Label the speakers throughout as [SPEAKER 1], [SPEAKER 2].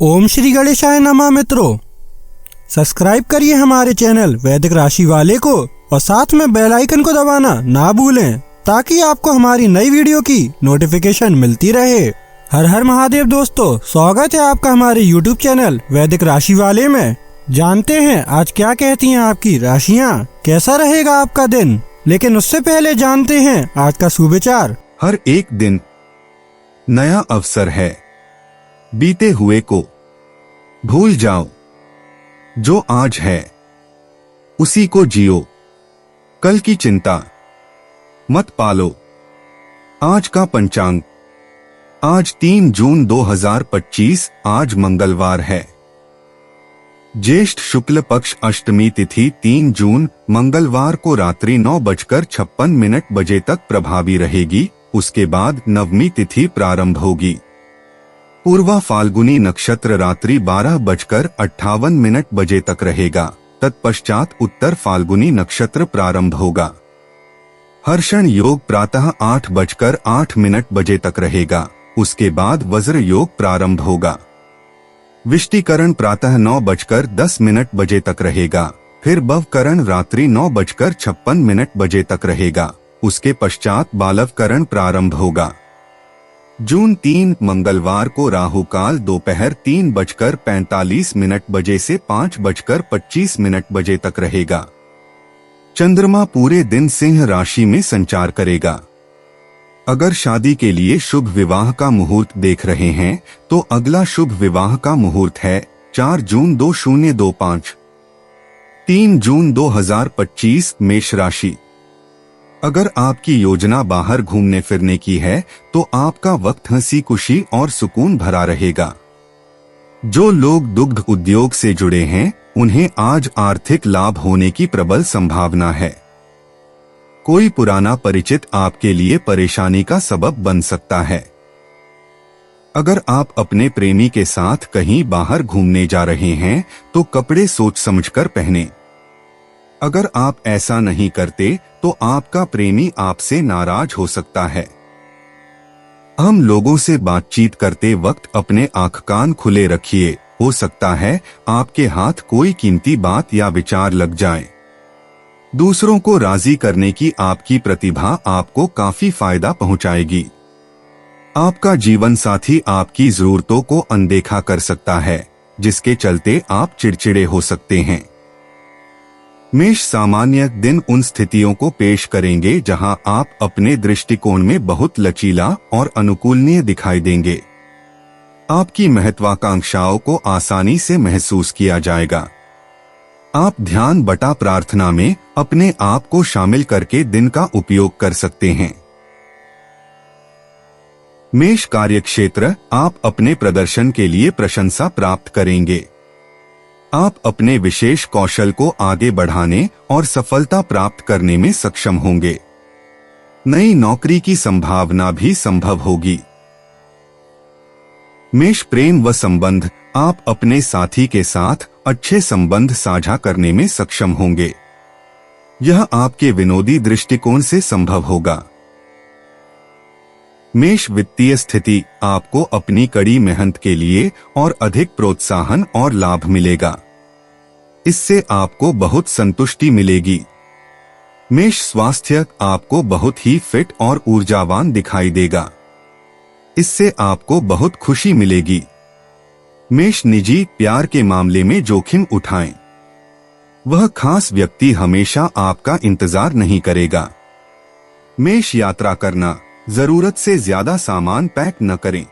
[SPEAKER 1] ओम श्री गणेशाय नमः। मित्रों, सब्सक्राइब करिए हमारे चैनल वैदिक राशि वाले को और साथ में बेल आइकन को दबाना ना भूलें ताकि आपको हमारी नई वीडियो की नोटिफिकेशन मिलती रहे। हर हर महादेव दोस्तों, स्वागत है आपका हमारे YouTube चैनल वैदिक राशि वाले में। जानते हैं आज क्या कहती हैं आपकी राशियां, कैसा रहेगा आपका दिन। लेकिन उससे पहले जानते हैं आज का सुविचार।
[SPEAKER 2] हर एक दिन नया अवसर है, बीते हुए को भूल जाओ, जो आज है उसी को जियो, कल की चिंता मत पालो। आज का पंचांग, आज 3 जून 2025, आज मंगलवार है। ज्येष्ठ शुक्ल पक्ष अष्टमी तिथि 3 जून मंगलवार को रात्रि 9:56 बजे तक प्रभावी रहेगी। उसके बाद नवमी तिथि प्रारंभ होगी। पूर्वा फाल्गुनी नक्षत्र रात्रि 12:58 बजे तक रहेगा। तत्पश्चात उत्तर फाल्गुनी नक्षत्र प्रारंभ होगा। हर्षण योग प्रातः 8:08 बजे तक रहेगा। उसके बाद वज्र योग प्रारंभ होगा। विष्टिकरण प्रातः 9:10 बजे तक रहेगा। फिर भवकरण रात्रि 9:56 बजे तक रहेगा। उसके पश्चात बालवकरण प्रारंभ होगा। जून 3 मंगलवार को राहु काल दोपहर 3:45 बजे से 5:25 बजे तक रहेगा। चंद्रमा पूरे दिन सिंह राशि में संचार करेगा। अगर शादी के लिए शुभ विवाह का मुहूर्त देख रहे हैं तो अगला शुभ विवाह का मुहूर्त है 4 जून 2025। 3 जून 2025 मेष राशि। अगर आपकी योजना बाहर घूमने फिरने की है तो आपका वक्त हंसी खुशी और सुकून भरा रहेगा। जो लोग दुग्ध उद्योग से जुड़े हैं उन्हें आज आर्थिक लाभ होने की प्रबल संभावना है। कोई पुराना परिचित आपके लिए परेशानी का सबब बन सकता है। अगर आप अपने प्रेमी के साथ कहीं बाहर घूमने जा रहे हैं तो कपड़े सोच समझकर पहनें। अगर आप ऐसा नहीं करते तो आपका प्रेमी आपसे नाराज हो सकता है। हम लोगों से बातचीत करते वक्त अपने आंख कान खुले रखिए, हो सकता है आपके हाथ कोई कीमती बात या विचार लग जाए। दूसरों को राजी करने की आपकी प्रतिभा आपको काफी फायदा पहुंचाएगी। आपका जीवन साथी आपकी जरूरतों को अनदेखा कर सकता है, जिसके चलते आप चिड़चिड़े हो सकते हैं। मेष सामान्य दिन उन स्थितियों को पेश करेंगे जहां आप अपने दृष्टिकोण में बहुत लचीला और अनुकूलनीय दिखाई देंगे। आपकी महत्वाकांक्षाओं को आसानी से महसूस किया जाएगा। आप ध्यान बटा प्रार्थना में अपने आप को शामिल करके दिन का उपयोग कर सकते हैं। मेष कार्यक्षेत्र, आप अपने प्रदर्शन के लिए प्रशंसा प्राप्त करेंगे। आप अपने विशेष कौशल को आगे बढ़ाने और सफलता प्राप्त करने में सक्षम होंगे। नई नौकरी की संभावना भी संभव होगी। मेष प्रेम व संबंध, आप अपने साथी के साथ अच्छे संबंध साझा करने में सक्षम होंगे। यह आपके विनोदी दृष्टिकोण से संभव होगा। मेष वित्तीय स्थिति, आपको अपनी कड़ी मेहनत के लिए और अधिक प्रोत्साहन और लाभ मिलेगा। इससे आपको बहुत संतुष्टि मिलेगी। मेष स्वास्थ्य, आपको बहुत ही फिट और ऊर्जावान दिखाई देगा। इससे आपको बहुत खुशी मिलेगी। मेष निजी प्यार के मामले में जोखिम उठाएं। वह खास व्यक्ति हमेशा आपका इंतजार नहीं करेगा। मेष यात्रा करना, जरूरत से ज्यादा सामान पैक न करें।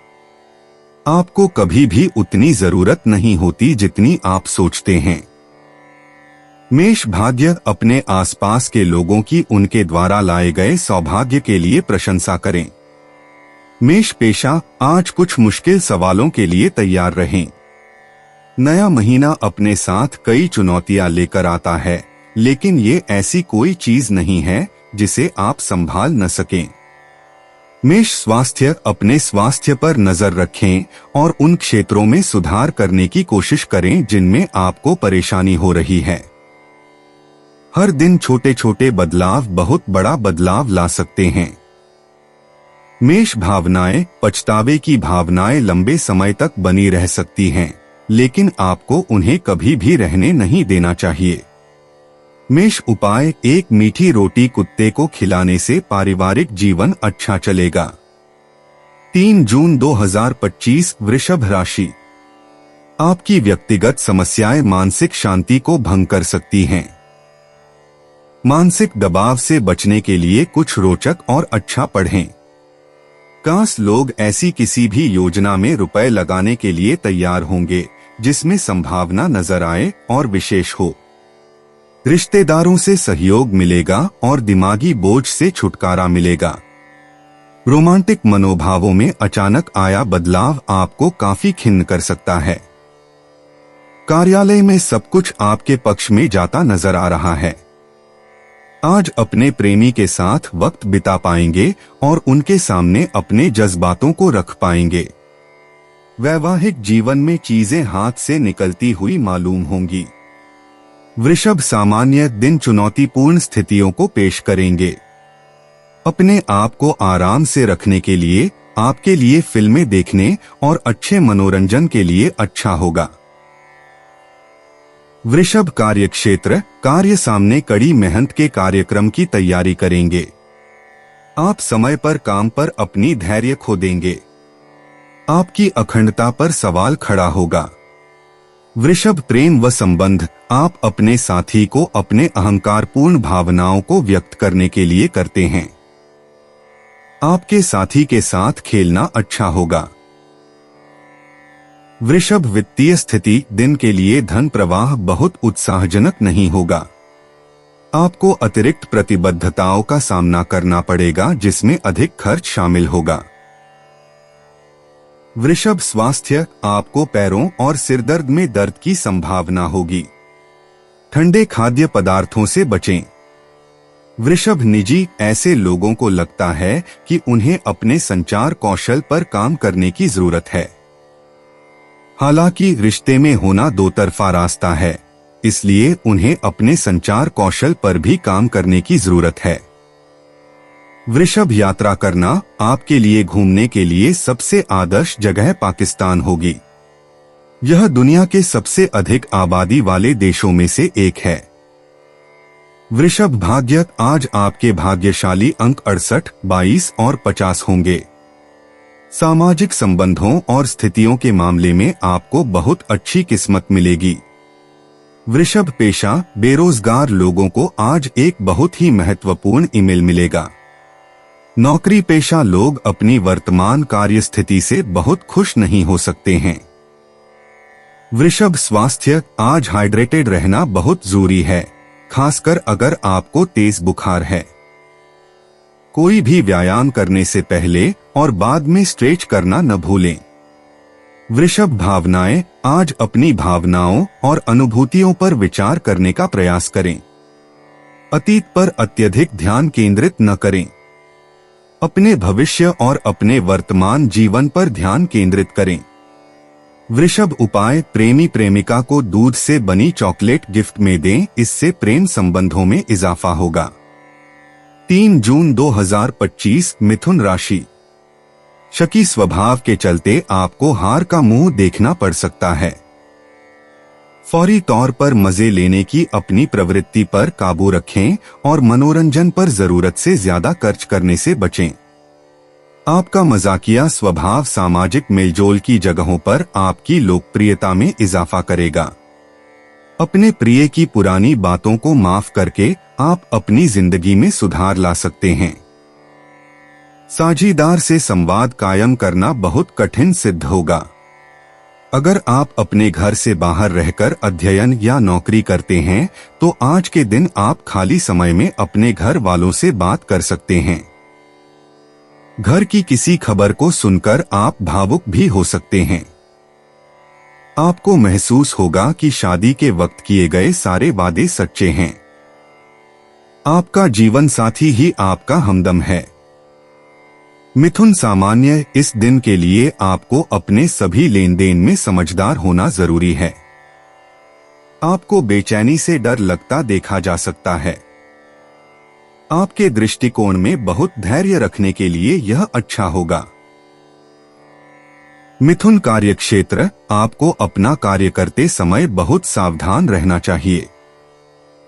[SPEAKER 2] आपको कभी भी उतनी जरूरत नहीं होती जितनी आप सोचते हैं। मेष भाग्य, अपने आसपास के लोगों की उनके द्वारा लाए गए सौभाग्य के लिए प्रशंसा करें। मेष पेशा, आज कुछ मुश्किल सवालों के लिए तैयार रहें। नया महीना अपने साथ कई चुनौतियां लेकर आता है, लेकिन ये ऐसी कोई चीज नहीं है जिसे आप संभाल न सकें। मेष स्वास्थ्य, अपने स्वास्थ्य पर नजर रखें और उन क्षेत्रों में सुधार करने की कोशिश करें जिनमें आपको परेशानी हो रही है। हर दिन छोटे छोटे बदलाव बहुत बड़ा बदलाव ला सकते हैं। मेष भावनाएं, पछतावे की भावनाएं लंबे समय तक बनी रह सकती हैं, लेकिन आपको उन्हें कभी भी रहने नहीं देना चाहिए। मेष उपाय, एक मीठी रोटी कुत्ते को खिलाने से पारिवारिक जीवन अच्छा चलेगा। 3 जून 2025 वृषभ राशि। आपकी व्यक्तिगत समस्याएं मानसिक शांति को भंग कर सकती हैं। मानसिक दबाव से बचने के लिए कुछ रोचक और अच्छा पढ़ें। काश लोग ऐसी किसी भी योजना में रुपए लगाने के लिए तैयार होंगे जिसमें संभावना नजर आए और विशेष हो। रिश्तेदारों से सहयोग मिलेगा और दिमागी बोझ से छुटकारा मिलेगा। रोमांटिक मनोभावों में अचानक आया बदलाव आपको काफी खिन्न कर सकता है। कार्यालय में सब कुछ आपके पक्ष में जाता नजर आ रहा है। आज अपने प्रेमी के साथ वक्त बिता पाएंगे और उनके सामने अपने जज्बातों को रख पाएंगे। वैवाहिक जीवन में चीजें हाथ से निकलती हुई मालूम होंगी। वृषभ सामान्य दिन चुनौतीपूर्ण स्थितियों को पेश करेंगे। अपने आप को आराम से रखने के लिए आपके लिए फिल्में देखने और अच्छे मनोरंजन के लिए अच्छा होगा। वृषभ कार्यक्षेत्र, कार्य सामने कड़ी मेहनत के कार्यक्रम की तैयारी करेंगे। आप समय पर काम पर अपनी धैर्य खो देंगे। आपकी अखंडता पर सवाल खड़ा होगा। वृषभ प्रेम व संबंध, आप अपने साथी को अपने अहंकारपूर्ण भावनाओं को व्यक्त करने के लिए करते हैं। आपके साथी के साथ खेलना अच्छा होगा। वृषभ वित्तीय स्थिति, दिन के लिए धन प्रवाह बहुत उत्साहजनक नहीं होगा। आपको अतिरिक्त प्रतिबद्धताओं का सामना करना पड़ेगा जिसमें अधिक खर्च शामिल होगा। वृषभ स्वास्थ्य, आपको पैरों और सिरदर्द में दर्द की संभावना होगी। ठंडे खाद्य पदार्थों से बचें। वृषभ निजी, ऐसे लोगों को लगता है कि उन्हें अपने संचार कौशल पर काम करने की जरूरत है। हालांकि रिश्ते में होना दो तरफा रास्ता है, इसलिए उन्हें अपने संचार कौशल पर भी काम करने की जरूरत है। वृषभ यात्रा करना, आपके लिए घूमने के लिए सबसे आदर्श जगह पाकिस्तान होगी। यह दुनिया के सबसे अधिक आबादी वाले देशों में से एक है। वृषभ भाग्य, आज आपके भाग्यशाली अंक 68, 22 और 50 होंगे। सामाजिक संबंधों और स्थितियों के मामले में आपको बहुत अच्छी किस्मत मिलेगी। वृषभ पेशा, बेरोजगार लोगों को आज एक बहुत ही महत्वपूर्ण ईमेल मिलेगा। नौकरी पेशा लोग अपनी वर्तमान कार्य स्थिति से बहुत खुश नहीं हो सकते हैं। वृषभ स्वास्थ्य, आज हाइड्रेटेड रहना बहुत जरूरी है, खासकर अगर आपको तेज बुखार है। कोई भी व्यायाम करने से पहले और बाद में स्ट्रेच करना न भूलें। वृषभ भावनाएं, आज अपनी भावनाओं और अनुभूतियों पर विचार करने का प्रयास करें। अतीत पर अत्यधिक ध्यान केंद्रित न करें। अपने भविष्य और अपने वर्तमान जीवन पर ध्यान केंद्रित करें। वृषभ उपाय, प्रेमी प्रेमिका को दूध से बनी चॉकलेट गिफ्ट में दें, इससे प्रेम संबंधों में इजाफा होगा। 3 जून 2025 मिथुन राशि। शकी स्वभाव के चलते आपको हार का मुंह देखना पड़ सकता है। फौरी तौर पर मजे लेने की अपनी प्रवृत्ति पर काबू रखें और मनोरंजन पर जरूरत से ज्यादा खर्च करने से बचें। आपका मजाकिया स्वभाव सामाजिक मेलजोल की जगहों पर आपकी लोकप्रियता में इजाफा करेगा। अपने प्रिय की पुरानी बातों को माफ करके आप अपनी जिंदगी में सुधार ला सकते हैं। साझीदार से संवाद कायम करना बहुत कठिन सिद्ध होगा। अगर आप अपने घर से बाहर रहकर अध्ययन या नौकरी करते हैं तो आज के दिन आप खाली समय में अपने घर वालों से बात कर सकते हैं। घर की किसी खबर को सुनकर आप भावुक भी हो सकते हैं। आपको महसूस होगा कि शादी के वक्त किए गए सारे वादे सच्चे हैं। आपका जीवन साथी ही आपका हमदम है। मिथुन सामान्य, इस दिन के लिए आपको अपने सभी लेन देन में समझदार होना जरूरी है। आपको बेचैनी से डर लगता देखा जा सकता है। आपके दृष्टिकोण में बहुत धैर्य रखने के लिए यह अच्छा होगा। मिथुन कार्यक्षेत्र, आपको अपना कार्य करते समय बहुत सावधान रहना चाहिए।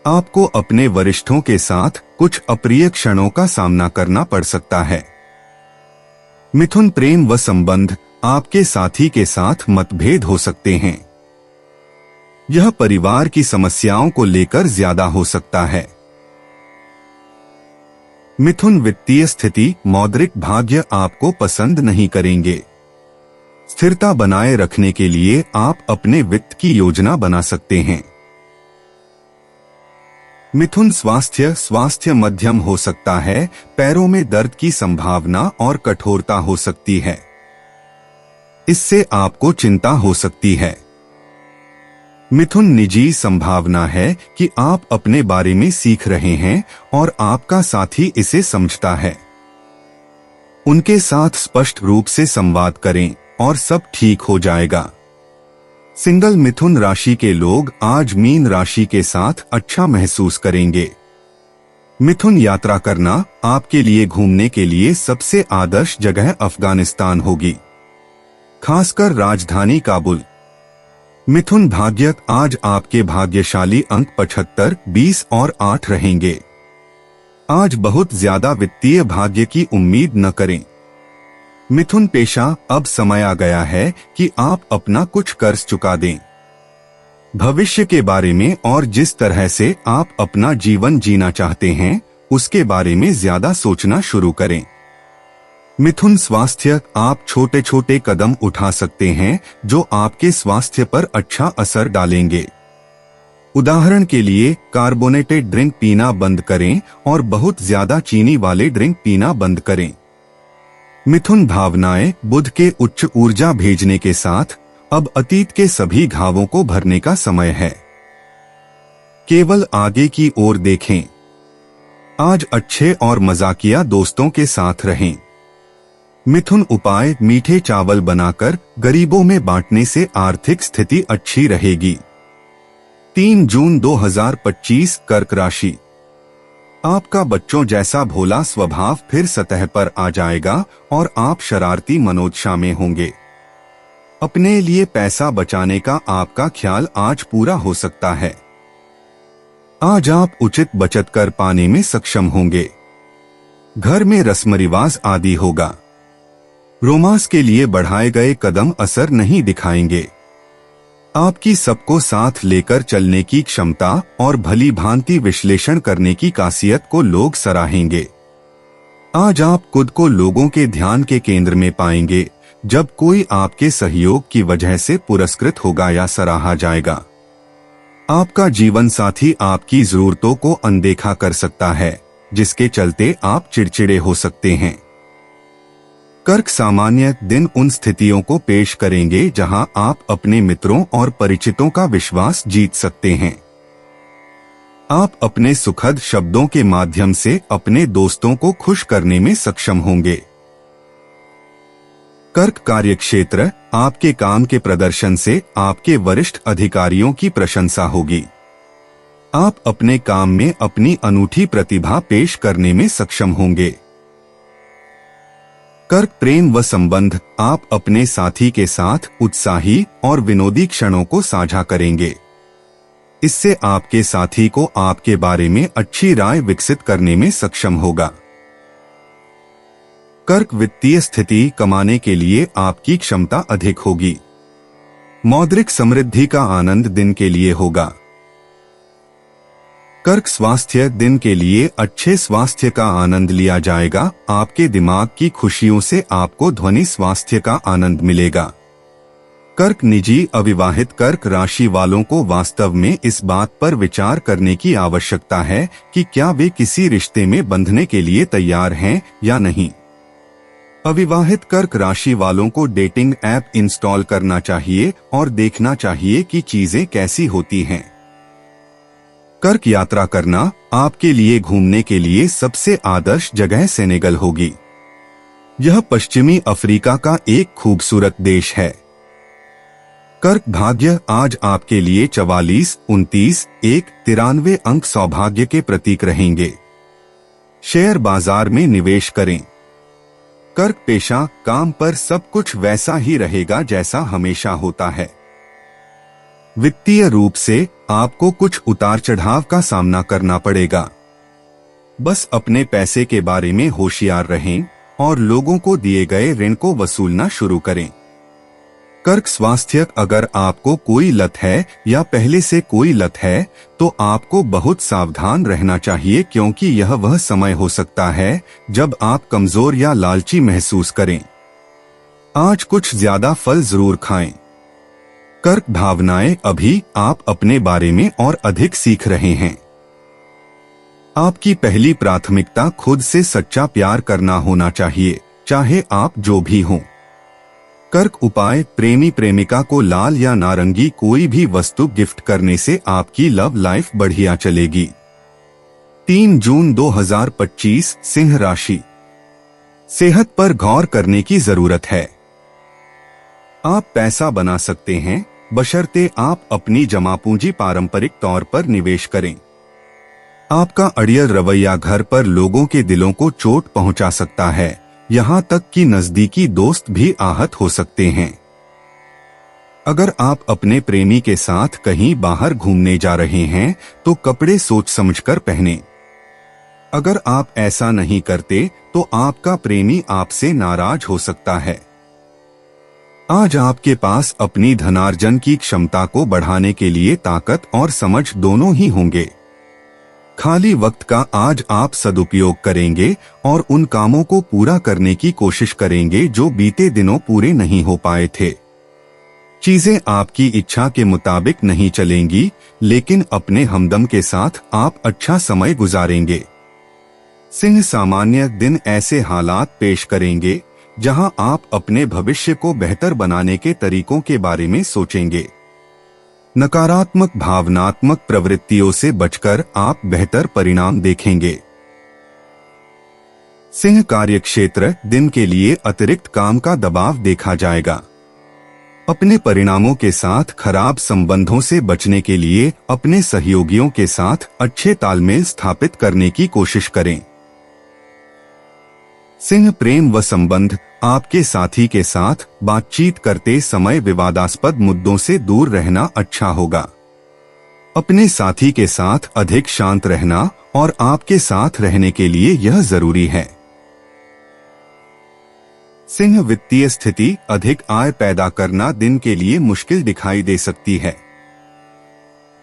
[SPEAKER 2] आपको अपने वरिष्ठों के साथ कुछ अप्रिय क्षणों का सामना करना पड़ सकता है। मिथुन प्रेम व संबंध, आपके साथी के साथ मतभेद हो सकते हैं। यह परिवार की समस्याओं को लेकर ज्यादा हो सकता है। मिथुन वित्तीय स्थिति, मौद्रिक भाग्य आपको पसंद नहीं करेंगे। स्थिरता बनाए रखने के लिए आप अपने वित्त की योजना बना सकते हैं। मिथुन स्वास्थ्य मध्यम हो सकता है। पैरों में दर्द की संभावना और कठोरता हो सकती है। इससे आपको चिंता हो सकती है। मिथुन निजी, संभावना है कि आप अपने बारे में सीख रहे हैं और आपका साथी इसे समझता है। उनके साथ स्पष्ट रूप से संवाद करें और सब ठीक हो जाएगा। सिंगल मिथुन राशि के लोग आज मीन राशि के साथ अच्छा महसूस करेंगे। मिथुन यात्रा करना, आपके लिए घूमने के लिए सबसे आदर्श जगह अफगानिस्तान होगी, खासकर राजधानी काबुल। मिथुन भाग्य, आज आपके भाग्यशाली अंक 75, 20 और 8 रहेंगे। आज बहुत ज्यादा वित्तीय भाग्य की उम्मीद न करें। मिथुन पेशा, अब समय आ गया है कि आप अपना कुछ कर्ज चुका दें। भविष्य के बारे में और जिस तरह से आप अपना जीवन जीना चाहते हैं उसके बारे में ज्यादा सोचना शुरू करें। मिथुन स्वास्थ्य, आप छोटे छोटे कदम उठा सकते हैं जो आपके स्वास्थ्य पर अच्छा असर डालेंगे। उदाहरण के लिए कार्बोनेटेड ड्रिंक पीना बंद करें और बहुत ज्यादा चीनी वाले ड्रिंक पीना बंद करें। मिथुन भावनाएं, बुध के उच्च ऊर्जा भेजने के साथ अब अतीत के सभी घावों को भरने का समय है। केवल आगे की ओर देखें। आज अच्छे और मजाकिया दोस्तों के साथ रहें। मिथुन उपाय, मीठे चावल बनाकर गरीबों में बांटने से आर्थिक स्थिति अच्छी रहेगी। 3 जून 2025, कर्क राशि। आपका बच्चों जैसा भोला स्वभाव फिर सतह पर आ जाएगा और आप शरारती मनोदशा में होंगे। अपने लिए पैसा बचाने का आपका ख्याल आज पूरा हो सकता है। आज आप उचित बचत कर पाने में सक्षम होंगे। घर में रस्म रिवाज आदि होगा। रोमांस के लिए बढ़ाए गए कदम असर नहीं दिखाएंगे। आपकी सबको साथ लेकर चलने की क्षमता और भली भांति विश्लेषण करने की खासियत को लोग सराहेंगे। आज आप खुद को लोगों के ध्यान के केंद्र में पाएंगे जब कोई आपके सहयोग की वजह से पुरस्कृत होगा या सराहा जाएगा। आपका जीवन साथी आपकी जरूरतों को अनदेखा कर सकता है, जिसके चलते आप चिड़चिड़े हो सकते हैं। कर्क सामान्य दिन उन स्थितियों को पेश करेंगे जहां आप अपने मित्रों और परिचितों का विश्वास जीत सकते हैं। आप अपने सुखद शब्दों के माध्यम से अपने दोस्तों को खुश करने में सक्षम होंगे। कर्क कार्यक्षेत्र, आपके काम के प्रदर्शन से आपके वरिष्ठ अधिकारियों की प्रशंसा होगी। आप अपने काम में अपनी अनूठी प्रतिभा पेश करने में सक्षम होंगे। कर्क प्रेम व संबंध, आप अपने साथी के साथ उत्साही और विनोदी क्षणों को साझा करेंगे। इससे आपके साथी को आपके बारे में अच्छी राय विकसित करने में सक्षम होगा। कर्क वित्तीय स्थिति, कमाने के लिए आपकी क्षमता अधिक होगी। मौद्रिक समृद्धि का आनंद दिन के लिए होगा। कर्क स्वास्थ्य, दिन के लिए अच्छे स्वास्थ्य का आनंद लिया जाएगा। आपके दिमाग की खुशियों से आपको ध्वनि स्वास्थ्य का आनंद मिलेगा। कर्क निजी, अविवाहित कर्क राशि वालों को वास्तव में इस बात पर विचार करने की आवश्यकता है कि क्या वे किसी रिश्ते में बंधने के लिए तैयार हैं या नहीं। अविवाहित कर्क राशि वालों को डेटिंग ऐप इंस्टॉल करना चाहिए और देखना चाहिए कि चीजें कैसी होती हैं। कर्क यात्रा करना, आपके लिए घूमने के लिए सबसे आदर्श जगह सेनेगल होगी। यह पश्चिमी अफ्रीका का एक खूबसूरत देश है। कर्क भाग्य, आज आपके लिए 44, 29, 1, 93 अंक सौभाग्य के प्रतीक रहेंगे। शेयर बाजार में निवेश करें। कर्क पेशा, काम पर सब कुछ वैसा ही रहेगा जैसा हमेशा होता है। वित्तीय रूप से आपको कुछ उतार चढ़ाव का सामना करना पड़ेगा। बस अपने पैसे के बारे में होशियार रहें और लोगों को दिए गए ऋण को वसूलना शुरू करें। कर्क स्वास्थ्य, अगर आपको कोई लत है या पहले से कोई लत है तो आपको बहुत सावधान रहना चाहिए, क्योंकि यह वह समय हो सकता है जब आप कमजोर या लालची महसूस करें। आज कुछ ज्यादा फल जरूर खाएं। कर्क भावनाएं, अभी आप अपने बारे में और अधिक सीख रहे हैं। आपकी पहली प्राथमिकता खुद से सच्चा प्यार करना होना चाहिए, चाहे आप जो भी हों। कर्क उपाय, प्रेमी प्रेमिका को लाल या नारंगी कोई भी वस्तु गिफ्ट करने से आपकी लव लाइफ बढ़िया चलेगी। 3 जून 2025, सिंह राशि। सेहत पर गौर करने की जरूरत है। आप पैसा बना सकते हैं, बशर्ते आप अपनी जमा पूंजी पारंपरिक तौर पर निवेश करें। आपका अड़ियल रवैया घर पर लोगों के दिलों को चोट पहुंचा सकता है, यहां तक कि नजदीकी दोस्त भी आहत हो सकते हैं। अगर आप अपने प्रेमी के साथ कहीं बाहर घूमने जा रहे हैं तो कपड़े सोच समझकर पहनें। अगर आप ऐसा नहीं करते तो आपका प्रेमी आपसे नाराज हो सकता है। आज आपके पास अपनी धनार्जन की क्षमता को बढ़ाने के लिए ताकत और समझ दोनों ही होंगे। खाली वक्त का आज आप सदुपयोग करेंगे और उन कामों को पूरा करने की कोशिश करेंगे जो बीते दिनों पूरे नहीं हो पाए थे। चीजें आपकी इच्छा के मुताबिक नहीं चलेंगी, लेकिन अपने हमदम के साथ आप अच्छा समय गुजारेंगे। सिंह, सामान्य दिन ऐसे हालात पेश करेंगे जहां आप अपने भविष्य को बेहतर बनाने के तरीकों के बारे में सोचेंगे। नकारात्मक भावनात्मक प्रवृत्तियों से बचकर आप बेहतर परिणाम देखेंगे। सिंह, कार्यक्षेत्र, दिन के लिए अतिरिक्त काम का दबाव देखा जाएगा। अपने परिणामों के साथ खराब संबंधों से बचने के लिए अपने सहयोगियों के साथ अच्छे तालमेल स्थापित करने की कोशिश करें। सिंह, प्रेम व संबंध, आपके साथी के साथ बातचीत करते समय विवादास्पद मुद्दों से दूर रहना अच्छा होगा। अपने साथी के साथ अधिक शांत रहना और आपके साथ रहने के लिए यह जरूरी है। सिंह, वित्तीय स्थिति, अधिक आय पैदा करना दिन के लिए मुश्किल दिखाई दे सकती है।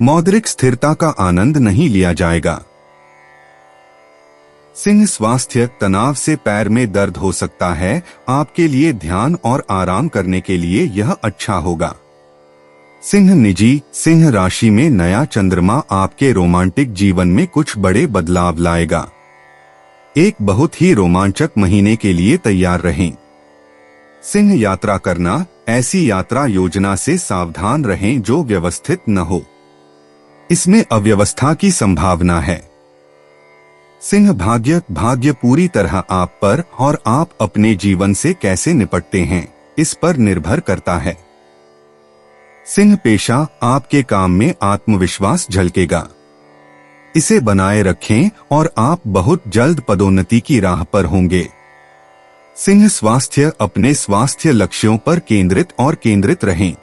[SPEAKER 2] मौद्रिक स्थिरता का आनंद नहीं लिया जाएगा। सिंह, स्वास्थ्य, तनाव से पैर में दर्द हो सकता है। आपके लिए ध्यान और आराम करने के लिए यह अच्छा होगा। सिंह, निजी, सिंह राशि में नया चंद्रमा आपके रोमांटिक जीवन में कुछ बड़े बदलाव लाएगा। एक बहुत ही रोमांचक महीने के लिए तैयार रहें। सिंह, यात्रा करना, ऐसी यात्रा योजना से सावधान रहें जो व्यवस्थित न हो। इसमें अव्यवस्था की संभावना है। सिंह, भाग्य पूरी तरह आप पर और आप अपने जीवन से कैसे निपटते हैं इस पर निर्भर करता है। सिंह, पेशा, आपके काम में आत्मविश्वास झलकेगा। इसे बनाए रखें और आप बहुत जल्द पदोन्नति की राह पर होंगे। सिंह, स्वास्थ्य, अपने स्वास्थ्य लक्ष्यों पर केंद्रित रहें।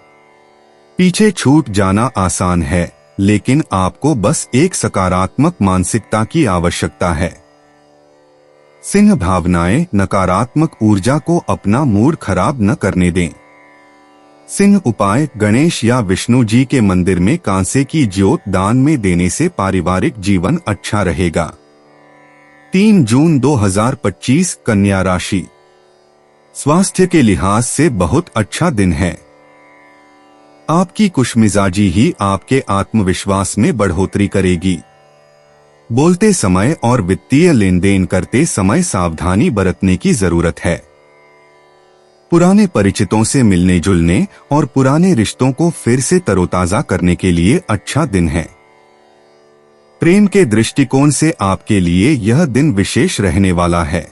[SPEAKER 2] पीछे छूट जाना आसान है, लेकिन आपको बस एक सकारात्मक मानसिकता की आवश्यकता है। सिंह, भावनाएं, नकारात्मक ऊर्जा को अपना मूड खराब न करने दें। सिंह, उपाय, गणेश या विष्णु जी के मंदिर में कांसे की ज्योत दान में देने से पारिवारिक जीवन अच्छा रहेगा। 3 जून 2025, कन्या राशि। स्वास्थ्य के लिहाज से बहुत अच्छा दिन है। आपकी खुशमिजाजी ही आपके आत्मविश्वास में बढ़ोतरी करेगी। बोलते समय और वित्तीय लेन देन करते समय सावधानी बरतने की जरूरत है। पुराने परिचितों से मिलने जुलने और पुराने रिश्तों को फिर से तरोताजा करने के लिए अच्छा दिन है। प्रेम के दृष्टिकोण से आपके लिए यह दिन विशेष रहने वाला है।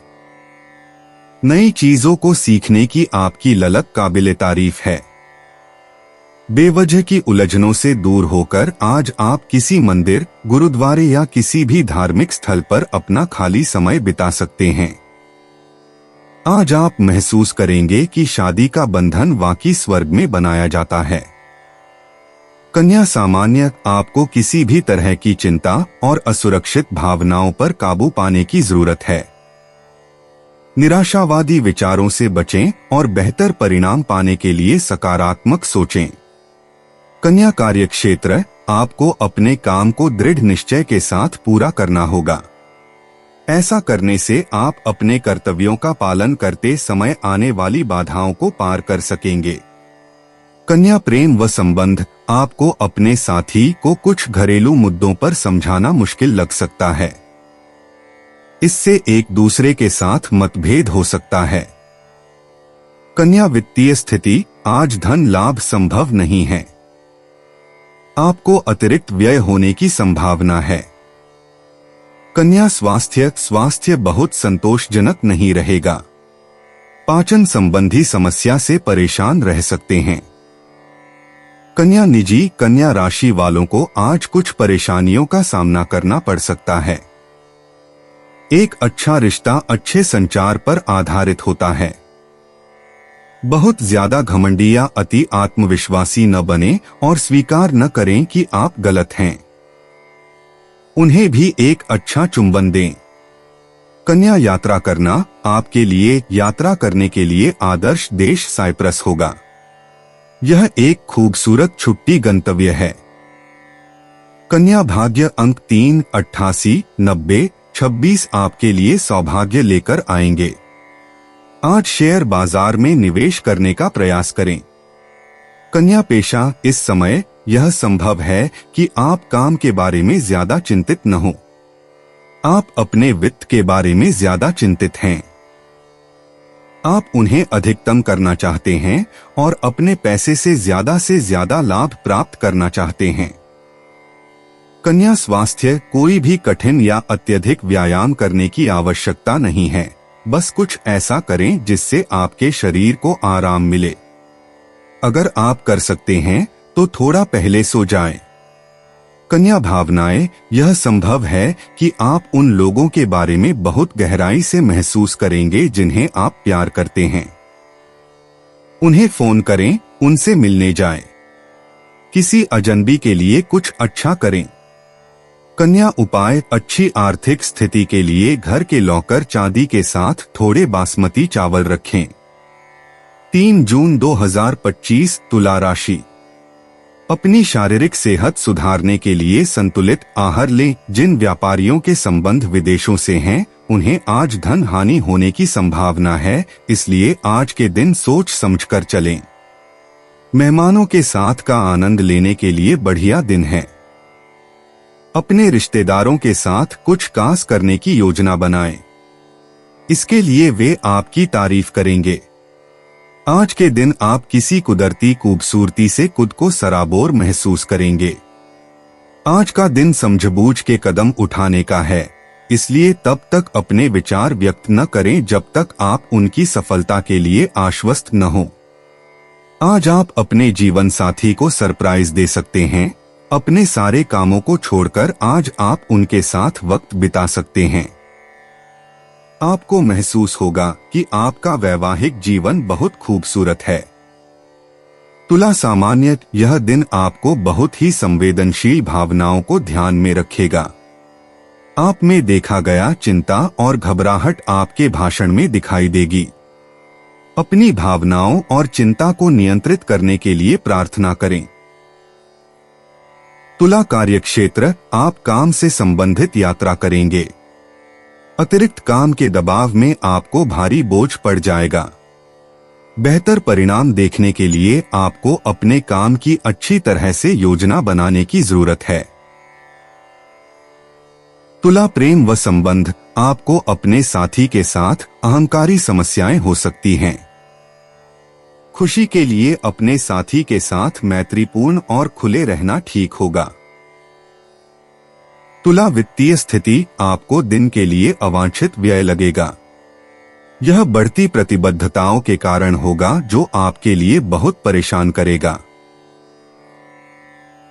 [SPEAKER 2] नई चीजों को सीखने की आपकी ललक काबिले तारीफ है। बेवजह की उलझनों से दूर होकर आज आप किसी मंदिर, गुरुद्वारे या किसी भी धार्मिक स्थल पर अपना खाली समय बिता सकते हैं। आज आप महसूस करेंगे कि शादी का बंधन वाकई स्वर्ग में बनाया जाता है। कन्या सामान्य, आपको किसी भी तरह की चिंता और असुरक्षित भावनाओं पर काबू पाने की जरूरत है। निराशावादी विचारों से बचें और बेहतर परिणाम पाने के लिए सकारात्मक सोचें। कन्या कार्यक्षेत्र, आपको अपने काम को दृढ़ निश्चय के साथ पूरा करना होगा। ऐसा करने से आप अपने कर्तव्यों का पालन करते समय आने वाली बाधाओं को पार कर सकेंगे। कन्या प्रेम व संबंध, आपको अपने साथी को कुछ घरेलू मुद्दों पर समझाना मुश्किल लग सकता है। इससे एक दूसरे के साथ मतभेद हो सकता है। कन्या वित्तीय स्थिति, आज धन लाभ संभव नहीं है। आपको अतिरिक्त व्यय होने की संभावना है। कन्या स्वास्थ्य बहुत संतोषजनक नहीं रहेगा। पाचन संबंधी समस्या से परेशान रह सकते हैं। कन्या निजी, कन्या राशि वालों को आज कुछ परेशानियों का सामना करना पड़ सकता है। एक अच्छा रिश्ता अच्छे संचार पर आधारित होता है। बहुत ज्यादा घमंडी या अति आत्मविश्वासी न बने और स्वीकार न करें कि आप गलत हैं। उन्हें भी एक अच्छा चुंबन दें। कन्या यात्रा करना, आपके लिए यात्रा करने के लिए आदर्श देश साइप्रस होगा। यह एक खूबसूरत छुट्टी गंतव्य है। कन्या भाग्य अंक 3, 88, 90, 26 आपके लिए सौभाग्य लेकर आएंगे। आज शेयर बाजार में निवेश करने का प्रयास करें। कन्या पेशा, इस समय यह संभव है कि आप काम के बारे में ज्यादा चिंतित न हो। आप अपने वित्त के बारे में ज्यादा चिंतित हैं। आप उन्हें अधिकतम करना चाहते हैं और अपने पैसे से ज्यादा लाभ प्राप्त करना चाहते हैं। कन्या स्वास्थ्य, कोई भी कठिन या अत्यधिक व्यायाम करने की आवश्यकता नहीं है। बस कुछ ऐसा करें जिससे आपके शरीर को आराम मिले। अगर आप कर सकते हैं तो थोड़ा पहले सो जाएं। कन्या भावनाएं, यह संभव है कि आप उन लोगों के बारे में बहुत गहराई से महसूस करेंगे जिन्हें आप प्यार करते हैं। उन्हें फोन करें, उनसे मिलने जाएं। किसी अजनबी के लिए कुछ अच्छा करें। कन्या उपाय, अच्छी आर्थिक स्थिति के लिए घर के लॉकर चांदी के साथ थोड़े बासमती चावल रखें। 3 जून 2025, तुला राशि। अपनी शारीरिक सेहत सुधारने के लिए संतुलित आहार लें। जिन व्यापारियों के संबंध विदेशों से हैं, उन्हें आज धन हानि होने की संभावना है, इसलिए आज के दिन सोच समझकर चलें। मेहमानों के साथ का आनंद लेने के लिए बढ़िया दिन है। अपने रिश्तेदारों के साथ कुछ खास करने की योजना बनाएं। इसके लिए वे आपकी तारीफ करेंगे। आज के दिन आप किसी कुदरती खूबसूरती से खुद को सराबोर महसूस करेंगे। आज का दिन समझबूझ के कदम उठाने का है, इसलिए तब तक अपने विचार व्यक्त न करें जब तक आप उनकी सफलता के लिए आश्वस्त न हो। आज आप अपने जीवन साथी को सरप्राइज दे सकते हैं। अपने सारे कामों को छोड़कर आज आप उनके साथ वक्त बिता सकते हैं। आपको महसूस होगा कि आपका वैवाहिक जीवन बहुत खूबसूरत है। तुला सामान्य, यह दिन आपको बहुत ही संवेदनशील भावनाओं को ध्यान में रखेगा। आप में देखा गया चिंता और घबराहट आपके भाषण में दिखाई देगी। अपनी भावनाओं और चिंता को नियंत्रित करने के लिए प्रार्थना करें। तुला कार्यक्षेत्र, आप काम से संबंधित यात्रा करेंगे। अतिरिक्त काम के दबाव में आपको भारी बोझ पड़ जाएगा। बेहतर परिणाम देखने के लिए आपको अपने काम की अच्छी तरह से योजना बनाने की जरूरत है। तुला प्रेम व संबंध, आपको अपने साथी के साथ अहंकारी समस्याएं हो सकती हैं। खुशी के लिए अपने साथी के साथ मैत्रीपूर्ण और खुले रहना ठीक होगा। तुला वित्तीय स्थिति, आपको दिन के लिए अवांछित व्यय लगेगा। यह बढ़ती प्रतिबद्धताओं के कारण होगा जो आपके लिए बहुत परेशान करेगा।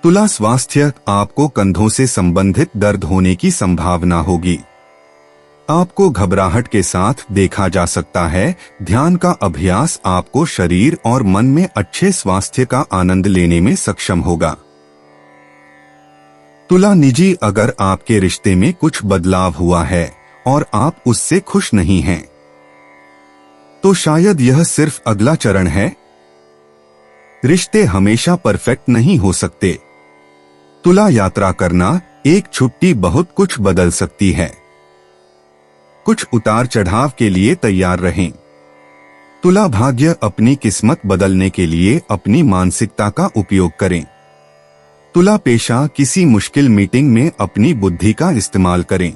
[SPEAKER 2] तुला स्वास्थ्य, आपको कंधों से संबंधित दर्द होने की संभावना होगी। आपको घबराहट के साथ देखा जा सकता है। ध्यान का अभ्यास आपको शरीर और मन में अच्छे स्वास्थ्य का आनंद लेने में सक्षम होगा। तुला निजी, अगर आपके रिश्ते में कुछ बदलाव हुआ है और आप उससे खुश नहीं हैं, तो शायद यह सिर्फ अगला चरण है। रिश्ते हमेशा परफेक्ट नहीं हो सकते। तुला यात्रा करना, एक छुट्टी बहुत कुछ बदल सकती है। कुछ उतार चढ़ाव के लिए तैयार रहें। तुला भाग्य, अपनी किस्मत बदलने के लिए अपनी मानसिकता का उपयोग करें। तुला पेशा, किसी मुश्किल मीटिंग में अपनी बुद्धि का इस्तेमाल करें।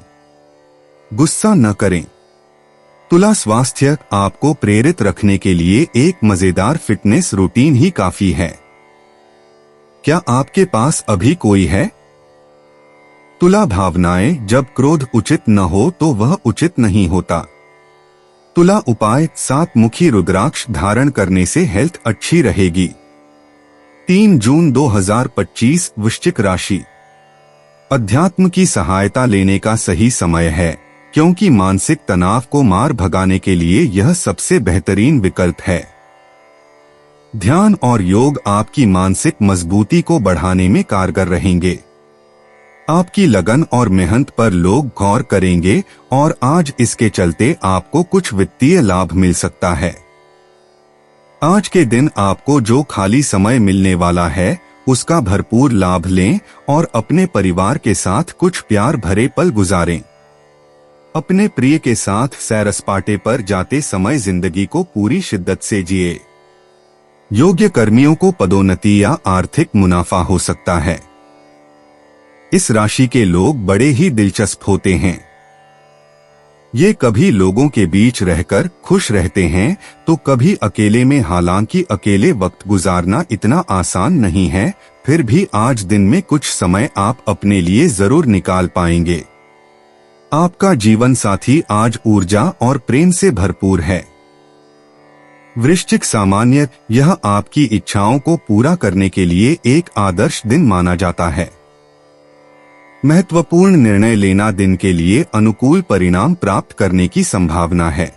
[SPEAKER 2] गुस्सा न करें। तुला स्वास्थ्य, आपको प्रेरित रखने के लिए एक मजेदार फिटनेस रूटीन ही काफी है। क्या आपके पास अभी कोई है? तुला भावनाएं, जब क्रोध उचित न हो तो वह उचित नहीं होता। तुला उपाय, 7 मुखी रुद्राक्ष धारण करने से हेल्थ अच्छी रहेगी। 3 जून 2025, वृश्चिक राशि। अध्यात्म की सहायता लेने का सही समय है, क्योंकि मानसिक तनाव को मार भगाने के लिए यह सबसे बेहतरीन विकल्प है। ध्यान और योग आपकी मानसिक मजबूती को बढ़ाने में कारगर रहेंगे। आपकी लगन और मेहनत पर लोग गौर करेंगे और आज इसके चलते आपको कुछ वित्तीय लाभ मिल सकता है। आज के दिन आपको जो खाली समय मिलने वाला है, उसका भरपूर लाभ लें और अपने परिवार के साथ कुछ प्यार भरे पल गुजारें। अपने प्रिय के साथ सैर सपाटे पर जाते समय जिंदगी को पूरी शिद्दत से जिए। योग्य कर्मियों को पदोन्नति या आर्थिक मुनाफा हो सकता है। इस राशि के लोग बड़े ही दिलचस्प होते हैं। ये कभी लोगों के बीच रहकर खुश रहते हैं तो कभी अकेले में। हालांकि अकेले वक्त गुजारना इतना आसान नहीं है, फिर भी आज दिन में कुछ समय आप अपने लिए जरूर निकाल पाएंगे। आपका जीवन साथी आज ऊर्जा और प्रेम से भरपूर है। वृश्चिक सामान्य, यह आपकी इच्छाओं को पूरा करने के लिए एक आदर्श दिन माना जाता है। महत्वपूर्ण निर्णय लेना, दिन के लिए अनुकूल परिणाम प्राप्त करने की संभावना है।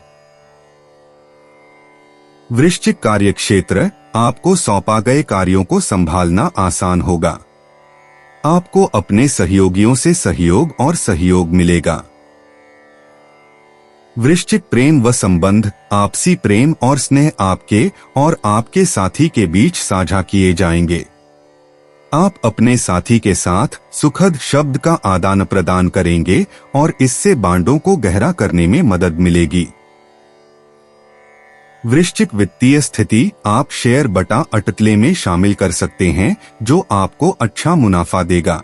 [SPEAKER 2] वृश्चिक कार्यक्षेत्र, आपको सौंपा गए कार्यों को संभालना आसान होगा। आपको अपने सहयोगियों से सहयोग और सहयोग मिलेगा। वृश्चिक प्रेम व संबंध, आपसी प्रेम और स्नेह आपके और आपके साथी के बीच साझा किए जाएंगे। आप अपने साथी के साथ सुखद शब्द का आदान प्रदान करेंगे और इससे बांडों को गहरा करने में मदद मिलेगी। वृश्चिक वित्तीय स्थिति, आप शेयर बटा अटकले में शामिल कर सकते हैं, जो आपको अच्छा मुनाफा देगा।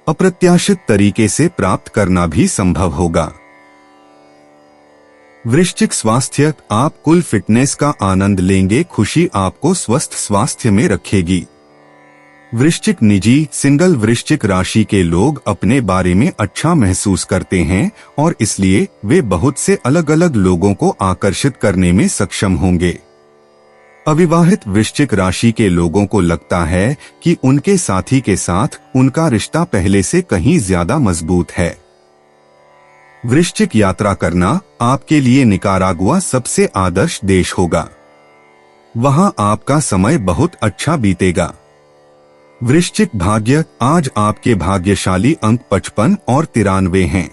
[SPEAKER 2] अप्रत्याशित तरीके से प्राप्त करना भी संभव होगा। वृश्चिक स्वास्थ्य, आप कुल फिटनेस का आनंद लेंगे। खुशी आपको स्वस्थ स्वास्थ्य में रखेगी। वृश्चिक निजी, सिंगल वृश्चिक राशि के लोग अपने बारे में अच्छा महसूस करते हैं और इसलिए वे बहुत से अलग अलग लोगों को आकर्षित करने में सक्षम होंगे। अविवाहित वृश्चिक राशि के लोगों को लगता है कि उनके साथी के साथ उनका रिश्ता पहले से कहीं ज्यादा मजबूत है। वृश्चिक यात्रा करना, आपके लिए निकारागुआ सबसे आदर्श देश होगा। वहां आपका समय बहुत अच्छा बीतेगा। वृश्चिक भाग्य, आज आपके भाग्यशाली अंक 55 और 93 हैं।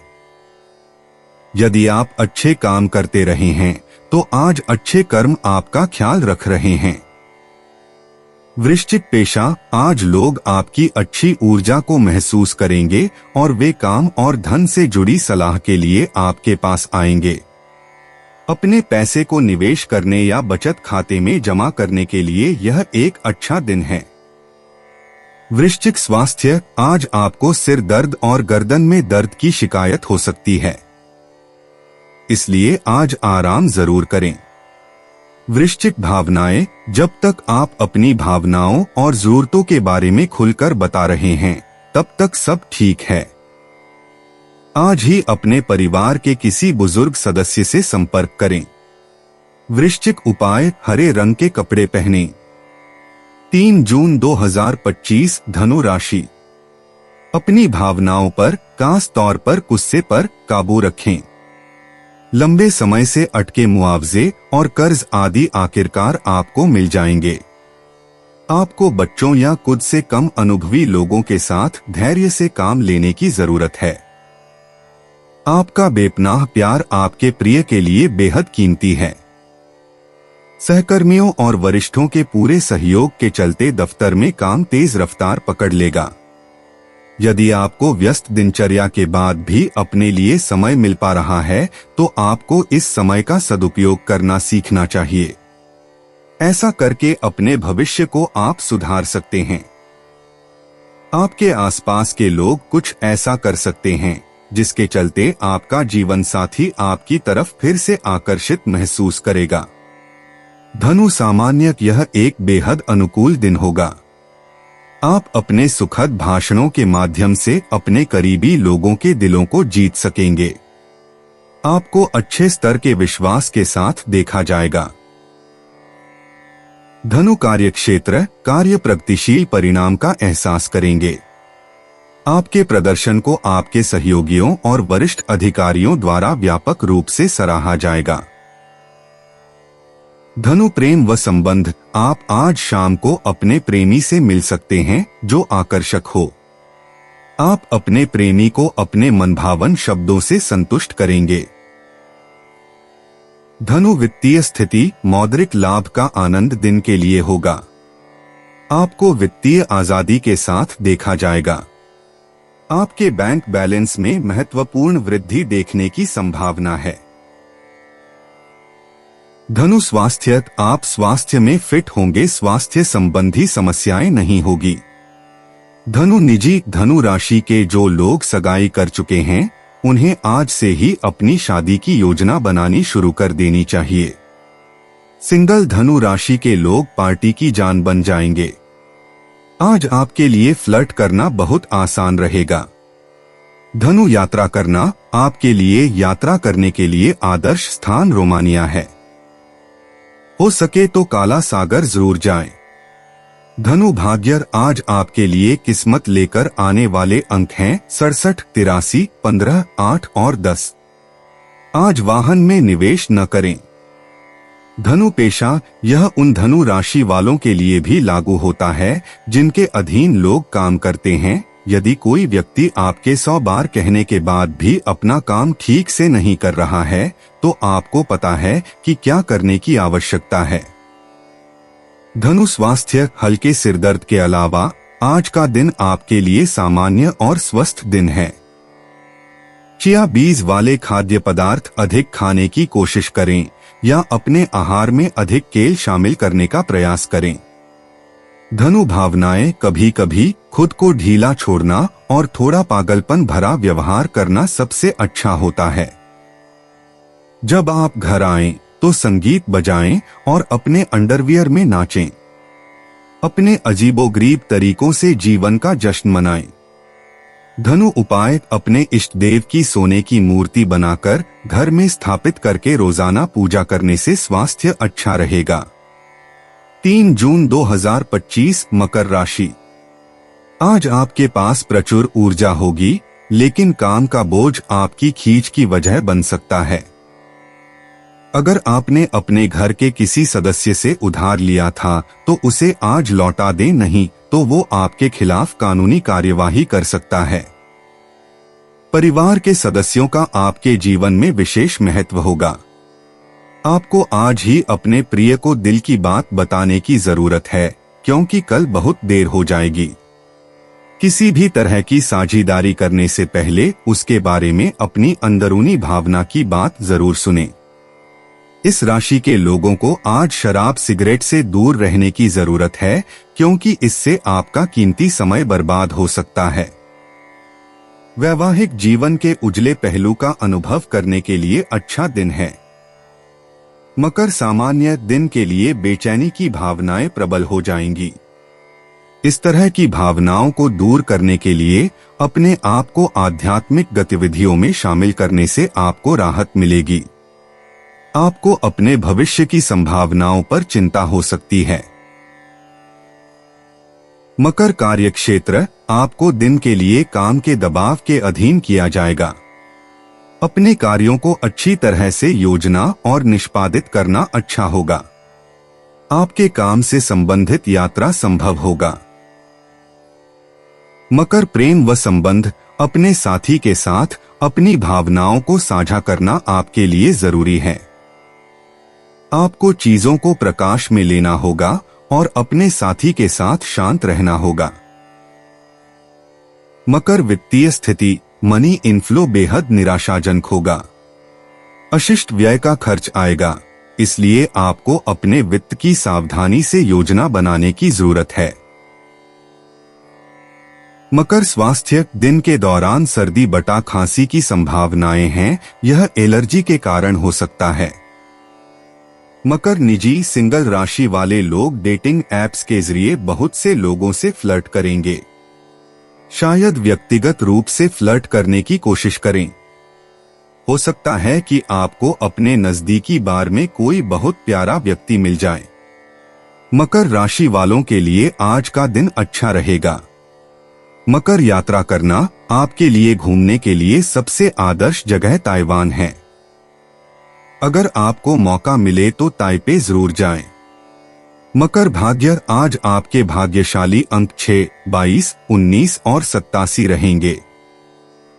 [SPEAKER 2] यदि आप अच्छे काम करते रहे हैं तो आज अच्छे कर्म आपका ख्याल रख रहे हैं। वृश्चिक पेशा, आज लोग आपकी अच्छी ऊर्जा को महसूस करेंगे और वे काम और धन से जुड़ी सलाह के लिए आपके पास आएंगे। अपने पैसे को निवेश करने या बचत खाते में जमा करने के लिए यह एक अच्छा दिन है। वृश्चिक स्वास्थ्य, आज आपको सिर दर्द और गर्दन में दर्द की शिकायत हो सकती है, इसलिए आज आराम जरूर करें। वृश्चिक भावनाएं, जब तक आप अपनी भावनाओं और जरूरतों के बारे में खुलकर बता रहे हैं तब तक सब ठीक है। आज ही अपने परिवार के किसी बुजुर्ग सदस्य से संपर्क करें। वृश्चिक उपाय, हरे रंग के कपड़े पहनें। 3 जून 2025 धनु राशि। अपनी भावनाओं पर, खास तौर पर गुस्से पर काबू रखें। लंबे समय से अटके मुआवजे और कर्ज आदि आखिरकार आपको मिल जाएंगे। आपको बच्चों या खुद से कम अनुभवी लोगों के साथ धैर्य से काम लेने की जरूरत है। आपका बेपनाह प्यार आपके प्रिय के लिए बेहद कीमती है। सहकर्मियों और वरिष्ठों के पूरे सहयोग के चलते दफ्तर में काम तेज रफ्तार पकड़ लेगा। यदि आपको व्यस्त दिनचर्या के बाद भी अपने लिए समय मिल पा रहा है तो आपको इस समय का सदुपयोग करना सीखना चाहिए। ऐसा करके अपने भविष्य को आप सुधार सकते हैं। आपके आसपास के लोग कुछ ऐसा कर सकते हैं जिसके चलते आपका जीवन साथी आपकी तरफ फिर से आकर्षित महसूस करेगा। धनु सामान्य यह एक बेहद अनुकूल दिन होगा। आप अपने सुखद भाषणों के माध्यम से अपने करीबी लोगों के दिलों को जीत सकेंगे। आपको अच्छे स्तर के विश्वास के साथ देखा जाएगा। धनु कार्यक्षेत्र, कार्य प्रगतिशील परिणाम का एहसास करेंगे। आपके प्रदर्शन को आपके सहयोगियों और वरिष्ठ अधिकारियों द्वारा व्यापक रूप से सराहा जाएगा। धनु प्रेम व संबंध, आप आज शाम को अपने प्रेमी से मिल सकते हैं जो आकर्षक हो। आप अपने प्रेमी को अपने मनभावन शब्दों से संतुष्ट करेंगे। धनु वित्तीय स्थिति, मौद्रिक लाभ का आनंद दिन के लिए होगा। आपको वित्तीय आजादी के साथ देखा जाएगा। आपके बैंक बैलेंस में महत्वपूर्ण वृद्धि देखने की संभावना है। धनु स्वास्थ्य, आप स्वास्थ्य में फिट होंगे, स्वास्थ्य संबंधी समस्याएं नहीं होगी। धनु निजी, धनु राशि के जो लोग सगाई कर चुके हैं उन्हें आज से ही अपनी शादी की योजना बनानी शुरू कर देनी चाहिए। सिंगल धनु राशि के लोग पार्टी की जान बन जाएंगे। आज आपके लिए फ्लर्ट करना बहुत आसान रहेगा। धनु यात्रा करना, आपके लिए यात्रा करने के लिए आदर्श स्थान रोमानिया है। हो सके तो काला सागर जरूर जाएं। धनु भाग्य, आज आपके लिए किस्मत लेकर आने वाले अंक हैं 67, 83, 15, 8 और 10। आज वाहन में निवेश न करें। धनु पेशा, यह उन धनु राशि वालों के लिए भी लागू होता है जिनके अधीन लोग काम करते हैं। यदि कोई व्यक्ति आपके 100 बार कहने के बाद भी अपना काम ठीक से नहीं कर रहा है तो आपको पता है कि क्या करने की आवश्यकता है। धनु स्वास्थ्य, हल्के सिरदर्द के अलावा आज का दिन आपके लिए सामान्य और स्वस्थ दिन है। चिया बीज वाले खाद्य पदार्थ अधिक खाने की कोशिश करें या अपने आहार में अधिक केल शामिल करने का प्रयास करें। धनु भावनाएं, कभी कभी खुद को ढीला छोड़ना और थोड़ा पागलपन भरा व्यवहार करना सबसे अच्छा होता है। जब आप घर आएं तो संगीत बजाएं और अपने अंडरवियर में नाचें। अपने अजीबोगरीब तरीकों से जीवन का जश्न मनाएं। धनु उपाय, अपने इष्ट देव की सोने की मूर्ति बनाकर घर में स्थापित करके रोजाना पूजा करने से स्वास्थ्य अच्छा रहेगा। 3 जून 2025 मकर राशि। आज आपके पास प्रचुर ऊर्जा होगी लेकिन काम का बोझ आपकी खींच की वजह बन सकता है। अगर आपने अपने घर के किसी सदस्य से उधार लिया था तो उसे आज लौटा दें, नहीं तो वो आपके खिलाफ कानूनी कार्यवाही कर सकता है। परिवार के सदस्यों का आपके जीवन में विशेष महत्व होगा। आपको आज ही अपने प्रिय को दिल की बात बताने की जरूरत है क्योंकि कल बहुत देर हो जाएगी। किसी भी तरह की साझेदारी करने से पहले उसके बारे में अपनी अंदरूनी भावना की बात जरूर सुनें। इस राशि के लोगों को आज शराब सिगरेट से दूर रहने की जरूरत है क्योंकि इससे आपका कीमती समय बर्बाद हो सकता है। वैवाहिक जीवन के उजले पहलू का अनुभव करने के लिए अच्छा दिन है। मकर सामान्य दिन के लिए बेचैनी की भावनाएं प्रबल हो जाएंगी। इस तरह की भावनाओं को दूर करने के लिए अपने आप को आध्यात्मिक गतिविधियों में शामिल करने से आपको राहत मिलेगी। आपको अपने भविष्य की संभावनाओं पर चिंता हो सकती है। मकर कार्यक्षेत्र, आपको दिन के लिए काम के दबाव के अधीन किया जाएगा। अपने कार्यों को अच्छी तरह से योजना और निष्पादित करना अच्छा होगा। आपके काम से संबंधित यात्रा संभव होगा। मकर प्रेम व संबंध, अपने साथी के साथ अपनी भावनाओं को साझा करना आपके लिए जरूरी है। आपको चीजों को प्रकाश में लेना होगा और अपने साथी के साथ शांत रहना होगा। मकर वित्तीय स्थिति, मनी इनफ्लो बेहद निराशाजनक होगा। अशिष्ट व्यय का खर्च आएगा, इसलिए आपको अपने वित्त की सावधानी से योजना बनाने की जरूरत है। मकर स्वास्थ्य, दिन के दौरान सर्दी बटा खांसी की संभावनाएं हैं, यह एलर्जी के कारण हो सकता है। मकर निजी सिंगल राशि वाले लोग डेटिंग ऐप्स के जरिए बहुत से लोगों से फ्लर्ट करेंगे। शायद व्यक्तिगत रूप से फ्लर्ट करने की कोशिश करें। हो सकता है कि आपको अपने नजदीकी बार में कोई बहुत प्यारा व्यक्ति मिल जाए। मकर राशि वालों के लिए आज का दिन अच्छा रहेगा। मकर यात्रा करना, आपके लिए घूमने के लिए सबसे आदर्श जगह ताइवान है। अगर आपको मौका मिले तो ताइपे जरूर जाएं। मकर भाग्य, आज आपके भाग्यशाली अंक 6, 22, 19 और 87 रहेंगे।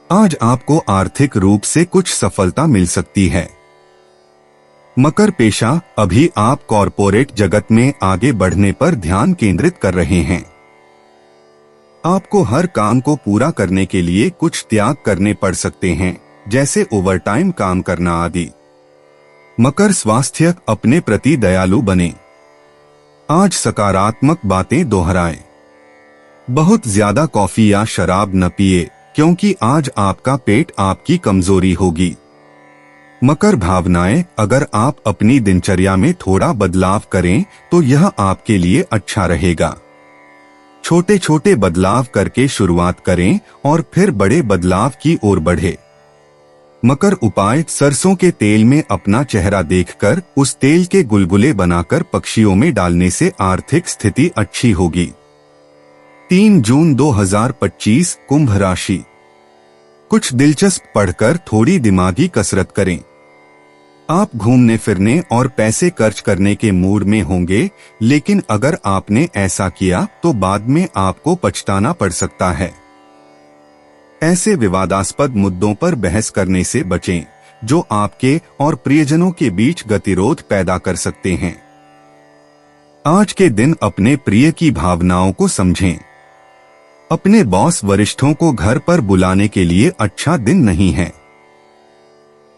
[SPEAKER 2] आज आपको आर्थिक रूप से कुछ सफलता मिल सकती है। मकर पेशा, अभी आप कॉरपोरेट जगत में आगे बढ़ने पर ध्यान केंद्रित कर रहे हैं। आपको हर काम को पूरा करने के लिए कुछ त्याग करने पड़ सकते हैं, जैसे ओवरटाइम काम करना आदि। मकर स्वास्थ्य, अपने प्रति दयालु बने। आज सकारात्मक बातें दोहराएं। बहुत ज्यादा कॉफी या शराब न पिए, क्योंकि आज आपका पेट आपकी कमजोरी होगी। मकर भावनाएं, अगर आप अपनी दिनचर्या में थोड़ा बदलाव करें तो यह आपके लिए अच्छा रहेगा। छोटे छोटे बदलाव करके शुरुआत करें और फिर बड़े बदलाव की ओर बढ़े। मकर उपाय, सरसों के तेल में अपना चेहरा देखकर उस तेल के गुलगुले बनाकर पक्षियों में डालने से आर्थिक स्थिति अच्छी होगी। 3 जून 2025, कुंभ राशि। कुछ दिलचस्प पढ़कर थोड़ी दिमागी कसरत करें। आप घूमने फिरने और पैसे खर्च करने के मूड में होंगे, लेकिन अगर आपने ऐसा किया तो बाद में आपको पछताना पड़ सकता है। ऐसे विवादास्पद मुद्दों पर बहस करने से बचें, जो आपके और प्रियजनों के बीच गतिरोध पैदा कर सकते हैं। आज के दिन अपने प्रिय की भावनाओं को समझें। अपने बॉस वरिष्ठों को घर पर बुलाने के लिए अच्छा दिन नहीं है।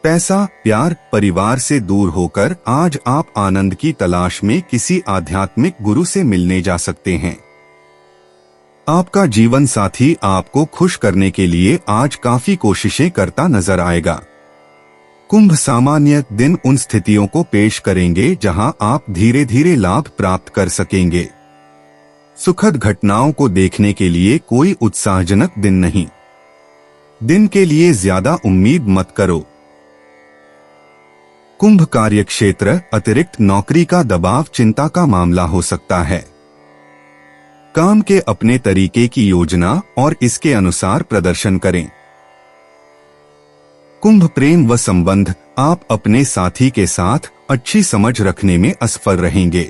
[SPEAKER 2] पैसा, प्यार, परिवार से दूर होकर आज आप आनंद की तलाश में किसी आध्यात्मिक गुरु से मिलने जा सकते हैं। आपका जीवन साथी आपको खुश करने के लिए आज काफी कोशिशें करता नजर आएगा। कुंभ सामान्य, दिन उन स्थितियों को पेश करेंगे जहां आप धीरे धीरे लाभ प्राप्त कर सकेंगे। सुखद घटनाओं को देखने के लिए कोई उत्साहजनक दिन नहीं। दिन के लिए ज्यादा उम्मीद मत करो। कुंभ कार्यक्षेत्र, अतिरिक्त नौकरी का दबाव चिंता का मामला हो सकता है। काम के अपने तरीके की योजना और इसके अनुसार प्रदर्शन करें। कुंभ प्रेम व संबंध, आप अपने साथी के साथ अच्छी समझ रखने में असफल रहेंगे।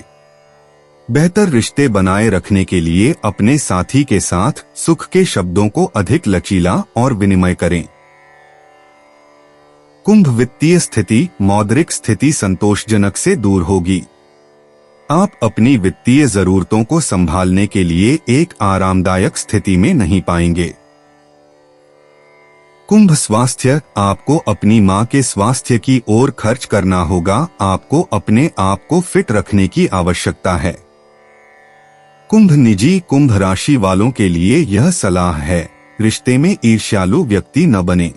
[SPEAKER 2] बेहतर रिश्ते बनाए रखने के लिए अपने साथी के साथ सुख के शब्दों को अधिक लचीला और विनिमय करें। कुंभ वित्तीय स्थिति, मौद्रिक स्थिति संतोषजनक से दूर होगी। आप अपनी वित्तीय जरूरतों को संभालने के लिए एक आरामदायक स्थिति में नहीं पाएंगे। कुंभ स्वास्थ्य, आपको अपनी मां के स्वास्थ्य की ओर खर्च करना होगा। आपको अपने आप को फिट रखने की आवश्यकता है। कुंभ निजी, कुंभ राशि वालों के लिए यह सलाह है, रिश्ते में ईर्ष्यालु व्यक्ति न बने।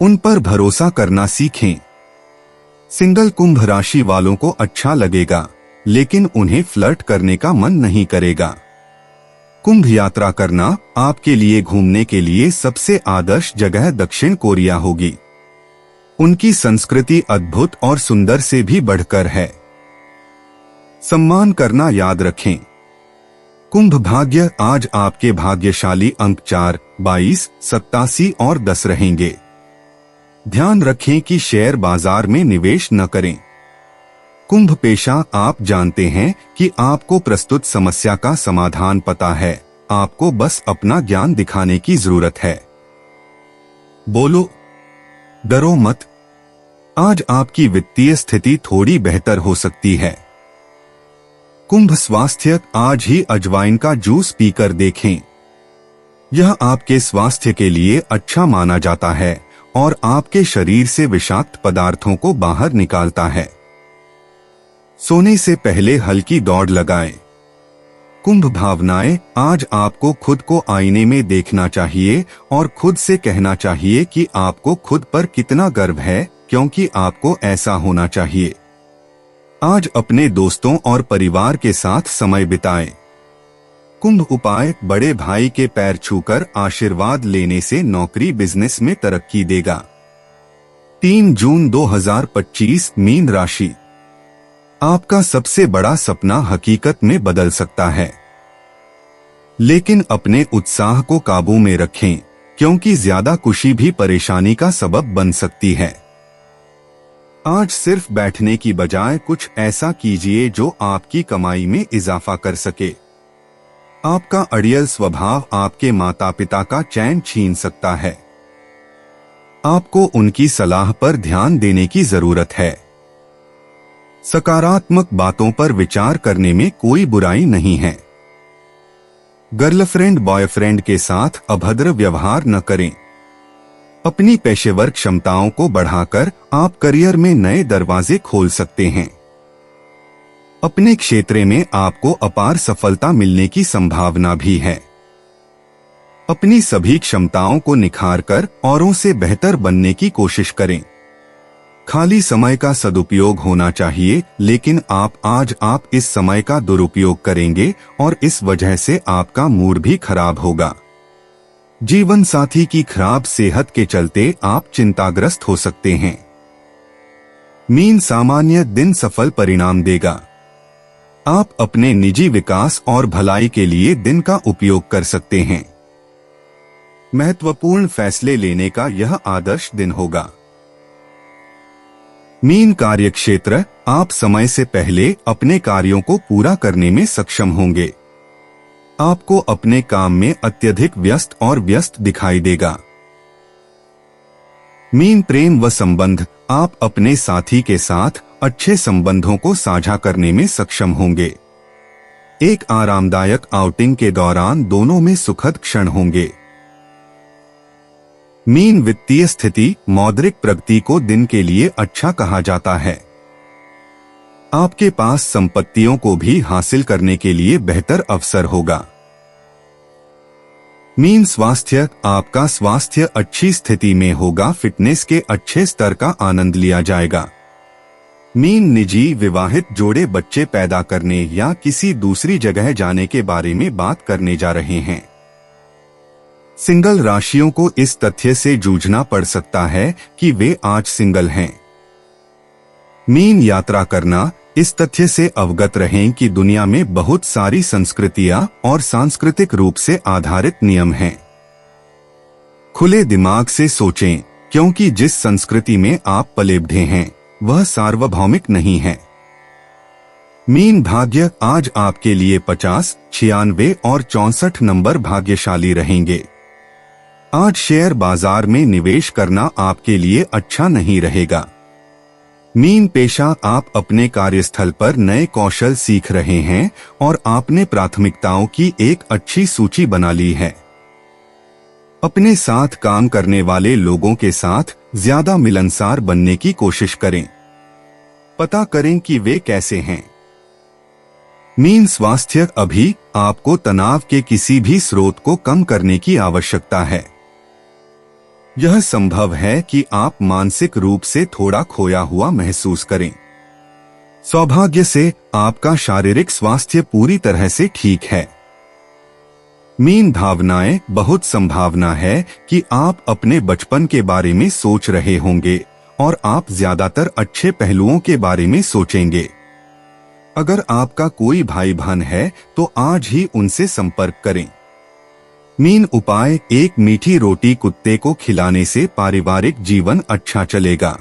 [SPEAKER 2] उन पर भरोसा करना सीखें। सिंगल कुंभ राशि वालों को अच्छा लगेगा, लेकिन उन्हें फ्लर्ट करने का मन नहीं करेगा। कुंभ यात्रा करना, आपके लिए घूमने के लिए सबसे आदर्श जगह दक्षिण कोरिया होगी। उनकी संस्कृति अद्भुत और सुंदर से भी बढ़कर है। सम्मान करना याद रखें। कुंभ भाग्य, आज आपके भाग्यशाली अंक 4, 22, 87 और 10 रहेंगे। ध्यान रखें कि शेयर बाजार में निवेश न करें। कुंभ पेशा, आप जानते हैं कि आपको प्रस्तुत समस्या का समाधान पता है, आपको बस अपना ज्ञान दिखाने की जरूरत है। बोलो, डरो मत। आज आपकी वित्तीय स्थिति थोड़ी बेहतर हो सकती है। कुंभ स्वास्थ्य, आज ही अजवाइन का जूस पीकर देखें। यह आपके स्वास्थ्य के लिए अच्छा माना जाता है और आपके शरीर से विषाक्त पदार्थों को बाहर निकालता है। सोने से पहले हल्की दौड़ लगाएं। कुंभ भावनाएं, आज आपको खुद को आईने में देखना चाहिए और खुद से कहना चाहिए कि आपको खुद पर कितना गर्व है, क्योंकि आपको ऐसा होना चाहिए। आज अपने दोस्तों और परिवार के साथ समय बिताएं। कुंभ उपाय, बड़े भाई के पैर छूकर आशीर्वाद लेने से नौकरी बिजनेस में तरक्की देगा। 3 जून 2025, मीन राशि। आपका सबसे बड़ा सपना हकीकत में बदल सकता है, लेकिन अपने उत्साह को काबू में रखें, क्योंकि ज्यादा खुशी भी परेशानी का सबब बन सकती है। आज सिर्फ बैठने की बजाय कुछ ऐसा कीजिए जो आपकी कमाई में इजाफा कर सके। आपका अड़ियल स्वभाव आपके माता पिता का चैन छीन सकता है। आपको उनकी सलाह पर ध्यान देने की जरूरत है। सकारात्मक बातों पर विचार करने में कोई बुराई नहीं है। गर्लफ्रेंड बॉयफ्रेंड के साथ अभद्र व्यवहार न करें। अपनी पेशेवर क्षमताओं को बढ़ाकर आप करियर में नए दरवाजे खोल सकते हैं। अपने क्षेत्र में आपको अपार सफलता मिलने की संभावना भी है। अपनी सभी क्षमताओं को निखारकर औरों से बेहतर बनने की कोशिश करें। खाली समय का सदुपयोग होना चाहिए, लेकिन आप इस समय का दुरुपयोग करेंगे और इस वजह से आपका मूड भी खराब होगा। जीवन साथी की खराब सेहत के चलते आप चिंताग्रस्त हो सकते हैं। मीन, सामान्य दिन सफल परिणाम देगा। आप अपने निजी विकास और भलाई के लिए दिन का उपयोग कर सकते हैं। महत्वपूर्ण फैसले लेने का यह आदर्श दिन होगा। मीन कार्यक्षेत्र, आप समय से पहले अपने कार्यों को पूरा करने में सक्षम होंगे। आपको अपने काम में अत्यधिक व्यस्त दिखाई देगा। मीन प्रेम व संबंध, आप अपने साथी के साथ अच्छे संबंधों को साझा करने में सक्षम होंगे। एक आरामदायक आउटिंग के दौरान दोनों में सुखद क्षण होंगे। मीन वित्तीय स्थिति, मौद्रिक प्रगति को दिन के लिए अच्छा कहा जाता है। आपके पास संपत्तियों को भी हासिल करने के लिए बेहतर अवसर होगा। मीन स्वास्थ्य, आपका स्वास्थ्य अच्छी स्थिति में होगा, फिटनेस के अच्छे स्तर का आनंद लिया जाएगा। मीन निजी, विवाहित जोड़े बच्चे पैदा करने या किसी दूसरी जगह जाने के बारे में बात करने जा रहे हैं। सिंगल राशियों को इस तथ्य से जूझना पड़ सकता है कि वे आज सिंगल हैं। मीन यात्रा करना, इस तथ्य से अवगत रहें कि दुनिया में बहुत सारी संस्कृतियां और सांस्कृतिक रूप से आधारित नियम हैं। खुले दिमाग से सोचें, क्योंकि जिस संस्कृति में आप पले बढ़े हैं वह सार्वभौमिक नहीं है। मीन भाग्य, आज आपके लिए 50, 96 और 64 नंबर भाग्यशाली रहेंगे। आज शेयर बाजार में निवेश करना आपके लिए अच्छा नहीं रहेगा। मीन पेशा, आप अपने कार्यस्थल पर नए कौशल सीख रहे हैं और आपने प्राथमिकताओं की एक अच्छी सूची बना ली है। अपने साथ काम करने वाले लोगों के साथ ज्यादा मिलनसार बनने की कोशिश करें। पता करें कि वे कैसे हैं। मीन स्वास्थ्य, अभी आपको तनाव के किसी भी स्रोत को कम करने की आवश्यकता है। यह संभव है कि आप मानसिक रूप से थोड़ा खोया हुआ महसूस करें। सौभाग्य से आपका शारीरिक स्वास्थ्य पूरी तरह से ठीक है। मीन भावनाएं, बहुत संभावना है कि आप अपने बचपन के बारे में सोच रहे होंगे और आप ज्यादातर अच्छे पहलुओं के बारे में सोचेंगे। अगर आपका कोई भाई बहन है तो आज ही उनसे संपर्क करें। मीन उपाय, एक मीठी रोटी कुत्ते को खिलाने से पारिवारिक जीवन अच्छा चलेगा।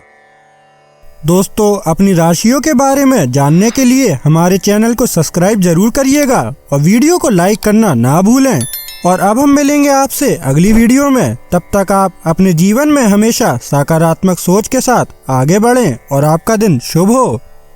[SPEAKER 1] दोस्तों, अपनी राशियों के बारे में जानने के लिए हमारे चैनल को सब्सक्राइब जरूर करिएगा और वीडियो को लाइक करना ना भूलें। और अब हम मिलेंगे आपसे अगली वीडियो में। तब तक आप अपने जीवन में हमेशा सकारात्मक सोच के साथ आगे बढ़ें और आपका दिन शुभ हो।